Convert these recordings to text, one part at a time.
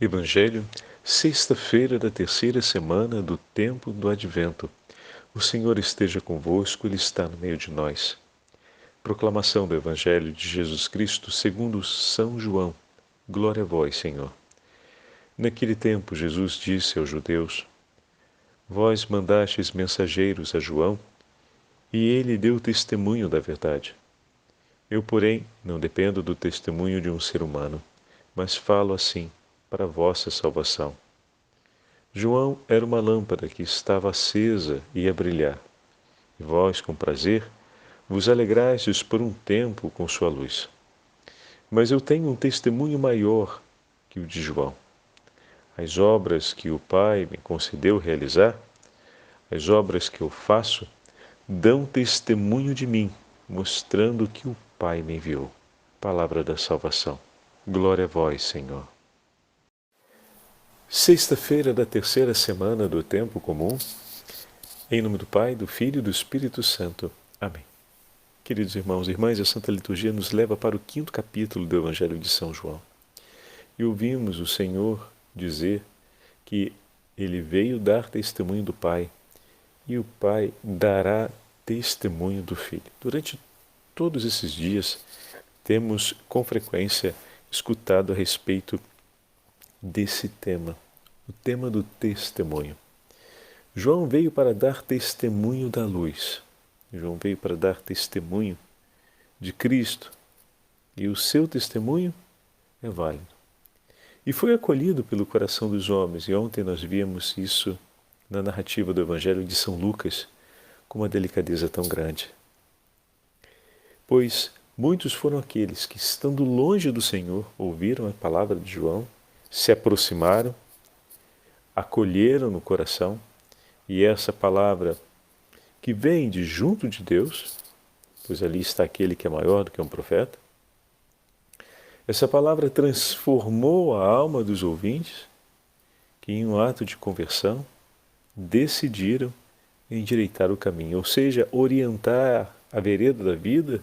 Evangelho, sexta-feira da terceira semana do tempo do Advento. O Senhor esteja convosco, Ele está no meio de nós. Proclamação do Evangelho de Jesus Cristo segundo São João. Glória a vós, Senhor. Naquele tempo, Jesus disse aos judeus: Vós mandastes mensageiros a João, e ele deu testemunho da verdade. Eu, porém, não dependo do testemunho de um ser humano, mas falo assim, para a vossa salvação. João era uma lâmpada que estava acesa e a brilhar, e vós, com prazer, vos alegrastes por um tempo com sua luz. Mas eu tenho um testemunho maior que o de João. As obras que o Pai me concedeu realizar, as obras que eu faço, dão testemunho de mim, mostrando que o Pai me enviou. Palavra da salvação. Glória a vós, Senhor. Sexta-feira da terceira semana do tempo comum. Em nome do Pai, do Filho e do Espírito Santo. Amém. Queridos irmãos e irmãs, a Santa Liturgia nos leva para o 5º capítulo do Evangelho de São João. E ouvimos o Senhor dizer que Ele veio dar testemunho do Pai e o Pai dará testemunho do Filho. Durante todos esses dias, temos com frequência escutado a respeito desse tema, o tema do testemunho. João veio para dar testemunho da luz. João veio para dar testemunho de Cristo. E o seu testemunho é válido. E foi acolhido pelo coração dos homens. E ontem nós vimos isso na narrativa do Evangelho de São Lucas, com uma delicadeza tão grande. Pois muitos foram aqueles que, estando longe do Senhor, ouviram a palavra de João, se aproximaram, acolheram no coração, e essa palavra que vem de junto de Deus, pois ali está aquele que é maior do que um profeta, essa palavra transformou a alma dos ouvintes, que em um ato de conversão decidiram endireitar o caminho, ou seja, orientar a vereda da vida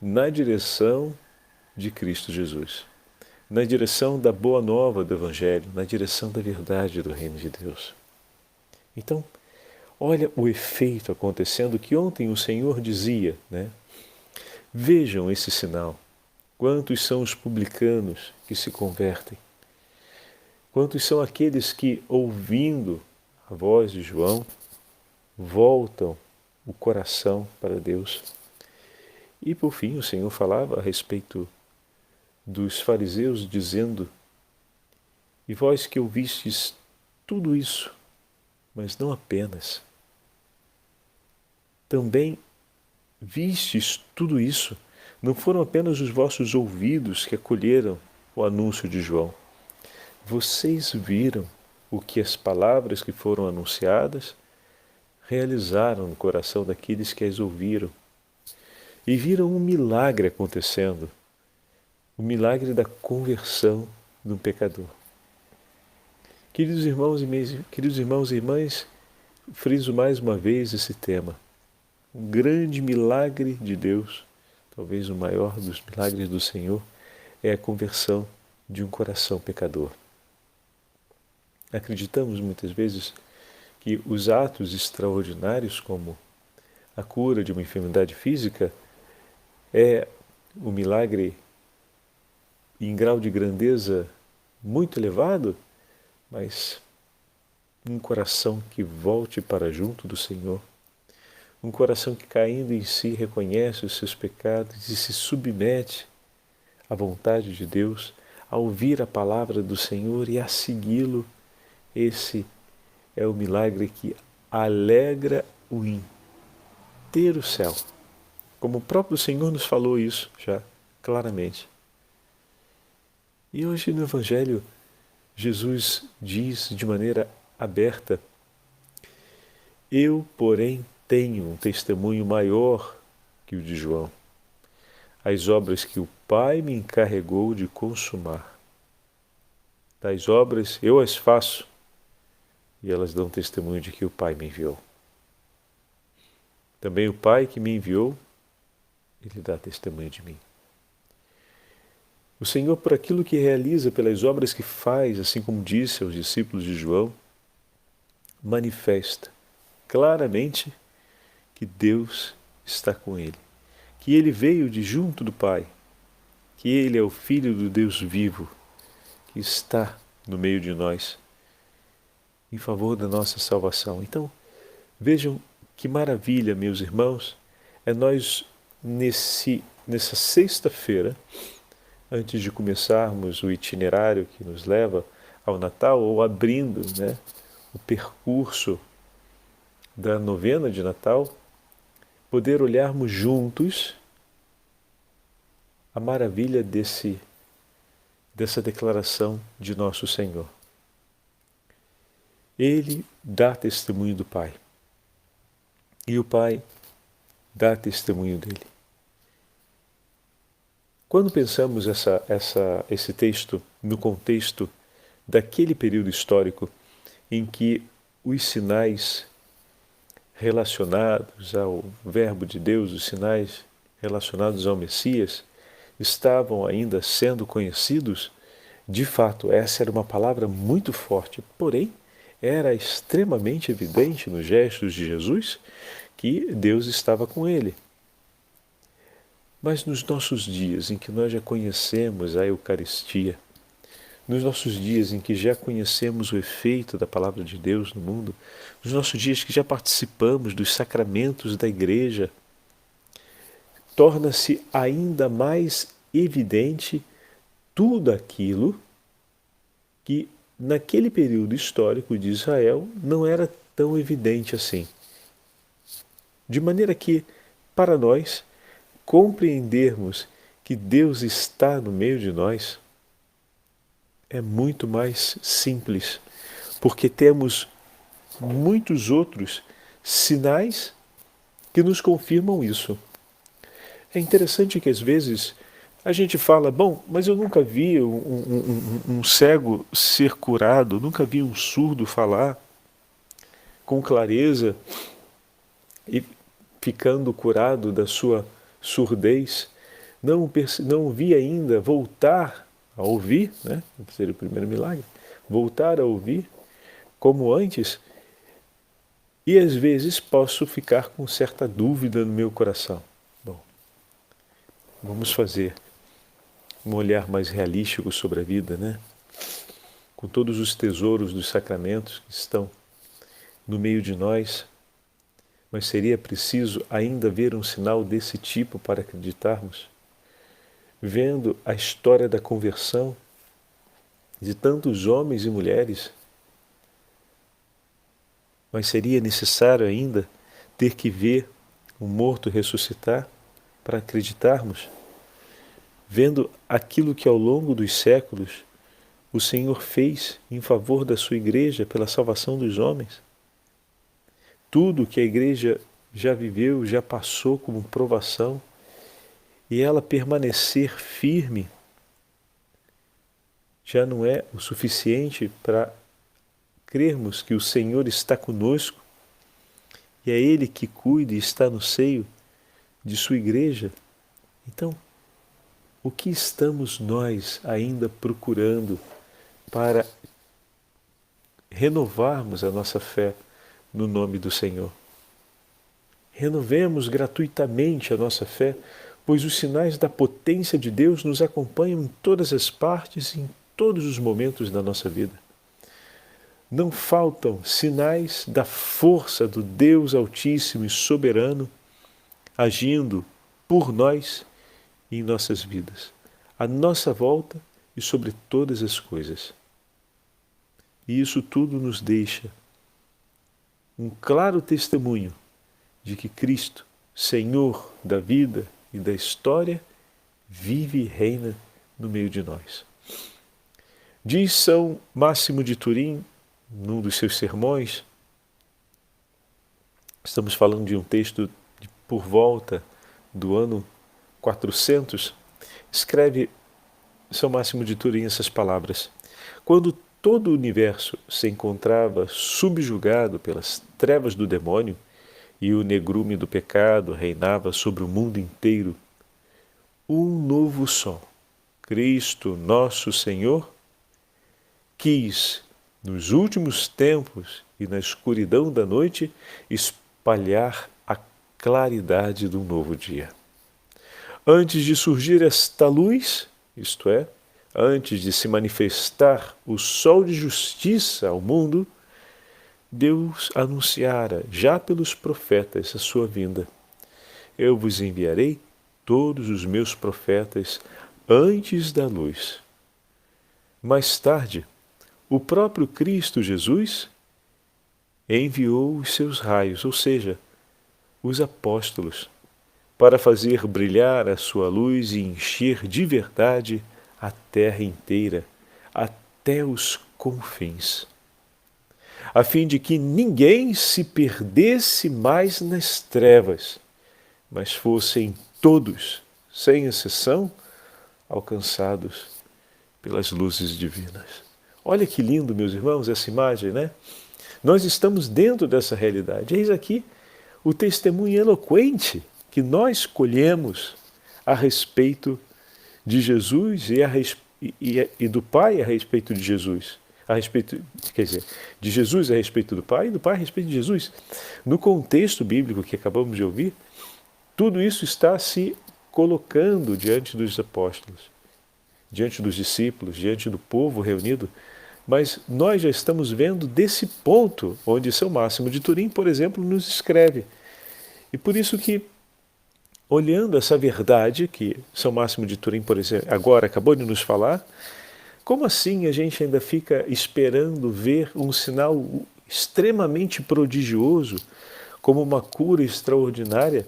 na direção de Cristo Jesus, na direção da boa nova do Evangelho, na direção da verdade do Reino de Deus. Então, olha o efeito acontecendo que ontem o Senhor dizia, né? Vejam esse sinal. Quantos são os publicanos que se convertem? Quantos são aqueles que, ouvindo a voz de João, voltam o coração para Deus? E por fim o Senhor falava a respeito dos fariseus, dizendo: E vós que ouvistes tudo isso, mas não apenas, também vistes tudo isso, não foram apenas os vossos ouvidos que acolheram o anúncio de João. Vocês viram o que as palavras que foram anunciadas realizaram no coração daqueles que as ouviram. E viram um milagre acontecendo, o milagre da conversão de um pecador. Queridos irmãos e irmãs, friso mais uma vez esse tema. Um grande milagre de Deus, talvez o maior dos milagres do Senhor, é a conversão de um coração pecador. Acreditamos muitas vezes que os atos extraordinários, como a cura de uma enfermidade física, é um milagre em grau de grandeza muito elevado, mas um coração que volte para junto do Senhor, um coração que, caindo em si, reconhece os seus pecados e se submete à vontade de Deus, a ouvir a palavra do Senhor e a segui-lo. Esse é o milagre que alegra o inteiro céu. Como o próprio Senhor nos falou isso já claramente. E hoje no Evangelho, Jesus diz de maneira aberta: Eu, porém, tenho um testemunho maior que o de João. As obras que o Pai me encarregou de consumar. Tais obras eu as faço, e elas dão testemunho de que o Pai me enviou. Também o Pai que me enviou, Ele dá testemunho de mim. O Senhor, por aquilo que realiza, pelas obras que faz, assim como disse aos discípulos de João, manifesta claramente que Deus está com ele, que ele veio de junto do Pai, que ele é o Filho do Deus vivo, que está no meio de nós, em favor da nossa salvação. Então, vejam que maravilha, meus irmãos, é nós, nessa sexta-feira, antes de começarmos o itinerário que nos leva ao Natal, ou abrindo, né, o percurso da novena de Natal, poder olharmos juntos a maravilha dessa declaração de nosso Senhor. Ele dá testemunho do Pai, e o Pai dá testemunho dele. Quando pensamos esse texto no contexto daquele período histórico em que os sinais relacionados ao Verbo de Deus, os sinais relacionados ao Messias, estavam ainda sendo conhecidos, de fato, essa era uma palavra muito forte, porém, era extremamente evidente nos gestos de Jesus que Deus estava com ele. Mas nos nossos dias em que nós já conhecemos a Eucaristia, nos nossos dias em que já conhecemos o efeito da Palavra de Deus no mundo, nos nossos dias que já participamos dos sacramentos da Igreja, torna-se ainda mais evidente tudo aquilo que naquele período histórico de Israel não era tão evidente assim. De maneira que, para nós, compreendermos que Deus está no meio de nós é muito mais simples, porque temos muitos outros sinais que nos confirmam isso. É interessante que às vezes a gente fala, bom, mas eu nunca vi um cego ser curado, nunca vi um surdo falar com clareza e ficando curado da sua surdez, não vi ainda voltar a ouvir, né? Seria o primeiro milagre, voltar a ouvir como antes, e às vezes posso ficar com certa dúvida no meu coração. Bom, vamos fazer um olhar mais realístico sobre a vida, né? Com todos os tesouros dos sacramentos que estão no meio de nós, mas seria preciso ainda ver um sinal desse tipo para acreditarmos? Vendo a história da conversão de tantos homens e mulheres, mas seria necessário ainda ter que ver um morto ressuscitar para acreditarmos? Vendo aquilo que ao longo dos séculos o Senhor fez em favor da sua igreja pela salvação dos homens? Tudo que a igreja já viveu, já passou como provação, e ela permanecer firme já não é o suficiente para crermos que o Senhor está conosco e é Ele que cuida e está no seio de sua igreja. Então, o que estamos nós ainda procurando para renovarmos a nossa fé no nome do Senhor? Renovemos gratuitamente a nossa fé, pois os sinais da potência de Deus nos acompanham em todas as partes e em todos os momentos da nossa vida. Não faltam sinais da força do Deus Altíssimo e Soberano agindo por nós e em nossas vidas, à nossa volta e sobre todas as coisas. E isso tudo nos deixa um claro testemunho de que Cristo, Senhor da vida e da história, vive e reina no meio de nós. Diz São Máximo de Turim, num dos seus sermões, estamos falando de um texto por volta do ano 400, escreve São Máximo de Turim essas palavras: quando todo o universo se encontrava subjugado pelas trevas do demônio e o negrume do pecado reinava sobre o mundo inteiro, um novo sol, Cristo, nosso Senhor, quis, nos últimos tempos e na escuridão da noite, espalhar a claridade do novo dia. Antes de surgir esta luz, isto é, antes de se manifestar o sol de justiça ao mundo, Deus anunciara já pelos profetas a sua vinda. Eu vos enviarei todos os meus profetas antes da luz. Mais tarde, o próprio Cristo Jesus enviou os seus raios, ou seja, os apóstolos, para fazer brilhar a sua luz e encher de verdade a terra inteira, até os confins, a fim de que ninguém se perdesse mais nas trevas, mas fossem todos, sem exceção, alcançados pelas luzes divinas. Olha que lindo, meus irmãos, essa imagem, né? Nós estamos dentro dessa realidade. Eis aqui o testemunho eloquente que nós colhemos a respeito de Jesus e do Pai a respeito de Jesus. De Jesus a respeito do Pai e do Pai a respeito de Jesus. No contexto bíblico que acabamos de ouvir, tudo isso está se colocando diante dos apóstolos, diante dos discípulos, diante do povo reunido, mas nós já estamos vendo desse ponto onde São Máximo de Turim, por exemplo, nos escreve. E por isso que, olhando essa verdade que São Máximo de Turim, por exemplo, agora acabou de nos falar, como assim a gente ainda fica esperando ver um sinal extremamente prodigioso, como uma cura extraordinária,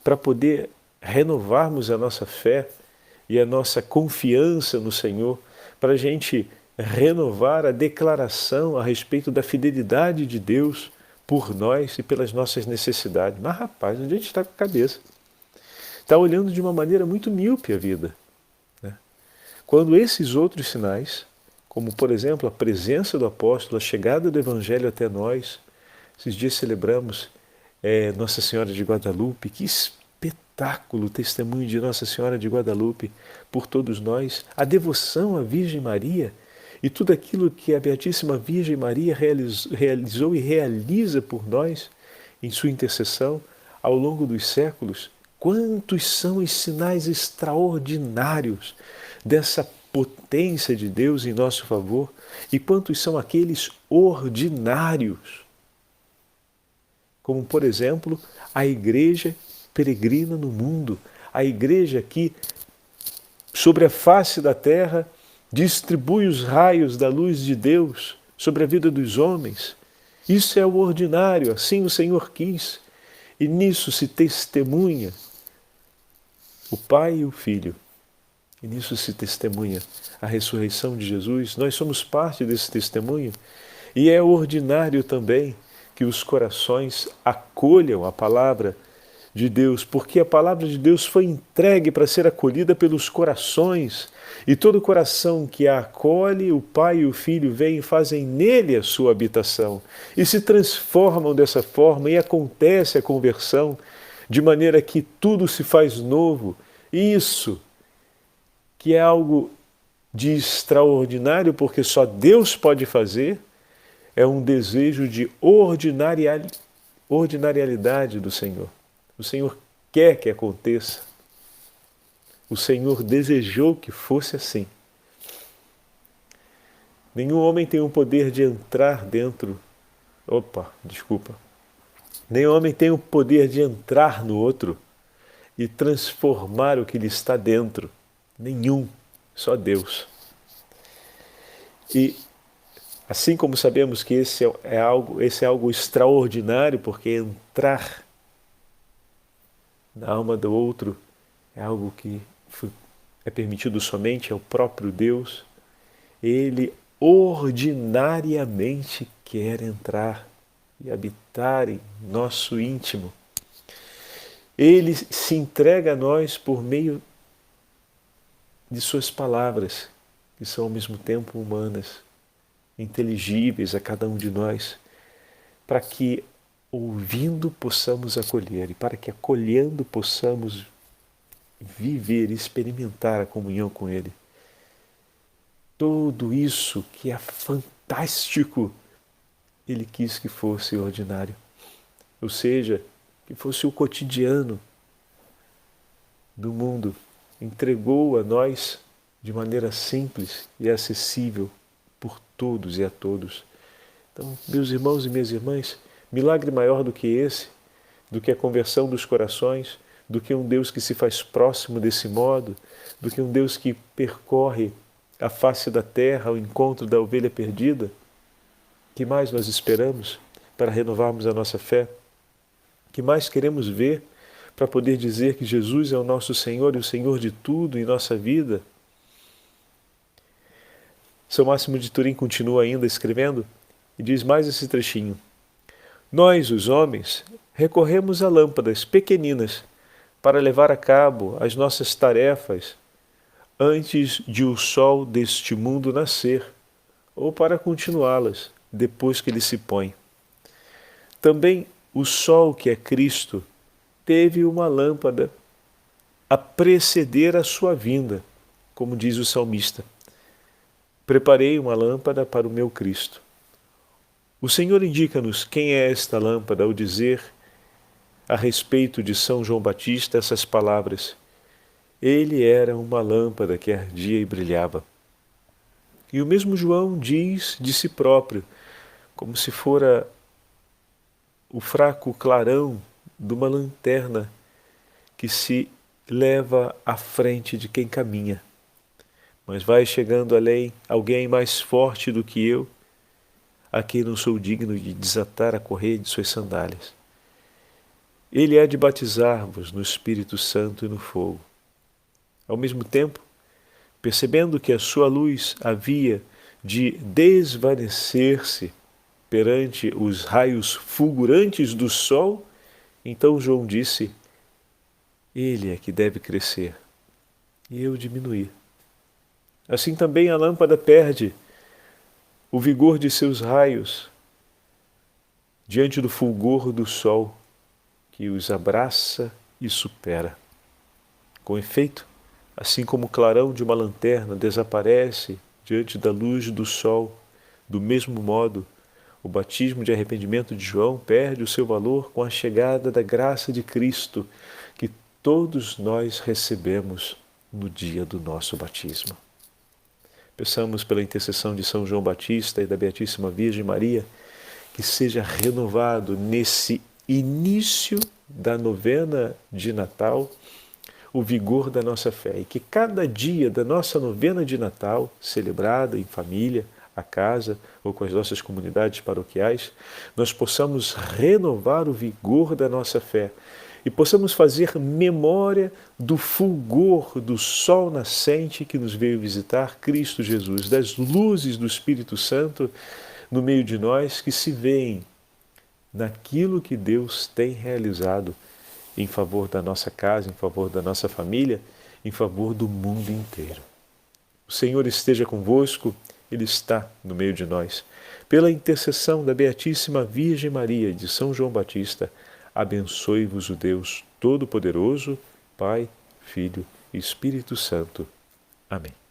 para poder renovarmos a nossa fé e a nossa confiança no Senhor, para a gente renovar a declaração a respeito da fidelidade de Deus por nós e pelas nossas necessidades? Mas rapaz, onde a gente está com a cabeça? Está olhando de uma maneira muito míope a vida, né? Quando esses outros sinais, como por exemplo a presença do apóstolo, a chegada do Evangelho até nós, esses dias celebramos Nossa Senhora de Guadalupe, que espetáculo o testemunho de Nossa Senhora de Guadalupe por todos nós, a devoção à Virgem Maria e tudo aquilo que a Beatíssima Virgem Maria realizou e realiza por nós em sua intercessão ao longo dos séculos. Quantos são os sinais extraordinários dessa potência de Deus em nosso favor e quantos são aqueles ordinários, como por exemplo a igreja peregrina no mundo, a igreja que sobre a face da terra distribui os raios da luz de Deus sobre a vida dos homens. Isso é o ordinário, assim o Senhor quis, e nisso se testemunha o Pai e o Filho. E nisso se testemunha a ressurreição de Jesus. Nós somos parte desse testemunho. E é ordinário também que os corações acolham a palavra de Deus, porque a palavra de Deus foi entregue para ser acolhida pelos corações. E todo coração que a acolhe, o Pai e o Filho vêm e fazem nele a sua habitação. E se transformam dessa forma e acontece a conversão, de maneira que tudo se faz novo. Isso que é algo de extraordinário, porque só Deus pode fazer, é um desejo de ordinariedade do Senhor. O Senhor quer que aconteça. O Senhor desejou que fosse assim. Nenhum homem tem o poder de entrar dentro. Nenhum homem tem o poder de entrar no outro e transformar o que lhe está dentro. Nenhum, só Deus. E assim como sabemos que esse é algo extraordinário, porque entrar na alma do outro é algo que é permitido somente ao próprio Deus, Ele ordinariamente quer entrar e habitar em nosso íntimo. Ele se entrega a nós por meio de suas palavras, que são ao mesmo tempo humanas, inteligíveis a cada um de nós, para que ouvindo possamos acolher e para que acolhendo possamos viver, experimentar a comunhão com Ele. tudo isso que é fantástico, Ele quis que fosse ordinário. Ou seja, que fosse o cotidiano do mundo. Entregou a nós de maneira simples e acessível por todos e a todos. Então, meus irmãos e minhas irmãs, milagre maior do que esse, do que a conversão dos corações, do que um Deus que se faz próximo desse modo, do que um Deus que percorre a face da terra ao encontro da ovelha perdida. Que mais nós esperamos para renovarmos a nossa fé? Que mais queremos ver para poder dizer que Jesus é o nosso Senhor e o Senhor de tudo em nossa vida? São Máximo de Turim continua ainda escrevendo e diz mais esse trechinho. Nós, os homens, recorremos a lâmpadas pequeninas para levar a cabo as nossas tarefas antes de o sol deste mundo nascer, ou para continuá-las depois que ele se põe. Também o sol, que é Cristo, teve uma lâmpada a preceder a sua vinda, como diz o salmista. Preparei uma lâmpada para o meu Cristo. O Senhor indica-nos quem é esta lâmpada ao dizer a respeito de São João Batista essas palavras. Ele era uma lâmpada que ardia e brilhava. E o mesmo João diz de si próprio, como se fora o fraco clarão de uma lanterna que se leva à frente de quem caminha. Mas vai chegando além alguém mais forte do que eu, a quem não sou digno de desatar a correia de suas sandálias. Ele há de batizar-vos no Espírito Santo e no fogo. Ao mesmo tempo, percebendo que a sua luz havia de desvanecer-se perante os raios fulgurantes do sol, então João disse, ele é que deve crescer e eu diminuir. Assim também a lâmpada perde o vigor de seus raios diante do fulgor do sol que os abraça e supera. Com efeito, assim como o clarão de uma lanterna desaparece diante da luz do sol, do mesmo modo, o batismo de arrependimento de João perde o seu valor com a chegada da graça de Cristo, que todos nós recebemos no dia do nosso batismo. Peçamos pela intercessão de São João Batista e da Beatíssima Virgem Maria, que seja renovado nesse início da novena de Natal o vigor da nossa fé e que cada dia da nossa novena de Natal, celebrada em família, a casa ou com as nossas comunidades paroquiais, nós possamos renovar o vigor da nossa fé e possamos fazer memória do fulgor do sol nascente que nos veio visitar, Cristo Jesus, das luzes do Espírito Santo no meio de nós que se veem naquilo que Deus tem realizado em favor da nossa casa, em favor da nossa família, em favor do mundo inteiro. O Senhor esteja convosco, Ele está no meio de nós. Pela intercessão da Beatíssima Virgem Maria e de São João Batista, abençoe-vos o Deus Todo-Poderoso, Pai, Filho e Espírito Santo. Amém.